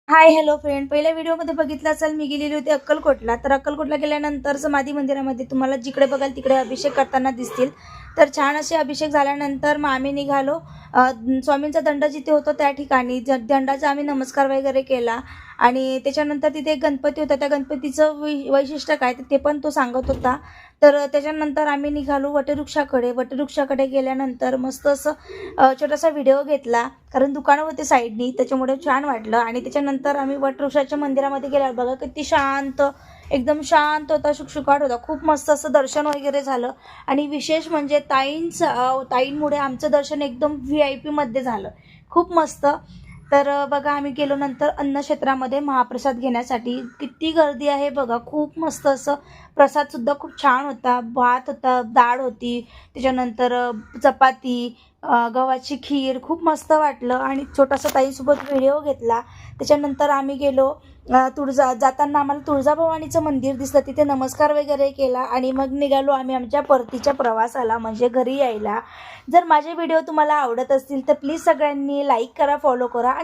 Hi hello friend, पहिल्या व्हिडिओमध्ये बघितलं असेल मी गेलेली होती अक्कलकोटला. तर अक्कलकोटला गेल्यानंतर समाधी मंदिरामध्ये तुम्हाला जिकडे बघाल तिकडे अभिषेक करताना दिसतील. तर छान असे अभिषेक झाल्यानंतर मग आम्ही निघालो स्वामींचा दंड जिथे होतो त्या ठिकाणी. दंडाचा आम्ही नमस्कार वगैरे केला आणि त्याच्यानंतर तिथे एक गणपती होता. त्या गणपतीचं वैशिष्ट्य काय ते पण तो सांगत होता. तर त्याच्यानंतर आम्ही निघालो वटवृक्षाकडे गेल्यानंतर मस्त असं छोटासा व्हिडिओ घेतला, कारण दुकानं होते साईडनी, त्याच्यामुळे छान वाटलं. आणि त्याच्यानंतर आम्ही वटवृक्षाच्या मंदिरामध्ये गेल्यावर बघा किती शांत, एकदम शांत होता, शुकशुकाट होता. खूप मस्त असं दर्शन वगैरे झालं. आणि विशेष म्हणजे ताईंमुळे आमचं दर्शन एकदम VIP मध्ये झालं, खूप मस्त. तर बघा आम्ही गेलो नंतर अन्नक्षेत्रामध्ये महाप्रसाद घेण्यासाठी. किती गर्दी आहे बघा, खूप मस्त असं प्रसादसुद्धा खूप छान होता. भात होता, डाळ होती, त्याच्यानंतर चपाती, गव्हाची खीर, खूप मस्त वाटलं. आणि छोटासा ताईंसोबत व्हिडिओ घेतला. त्याच्यानंतर आम्ही गेलो जाताना आम्हाला तुळजाभवानीचं मंदिर दिसलं, तिथे नमस्कार वगैरे केला आणि मग निघालो आम्ही आमच्या परतीच्या प्रवासाला, म्हणजे घरी यायला. जर माझे व्हिडिओ तुम्हाला आवडत असतील तर प्लीज सगळ्यांनी लाईक करा, फॉलो करा आणि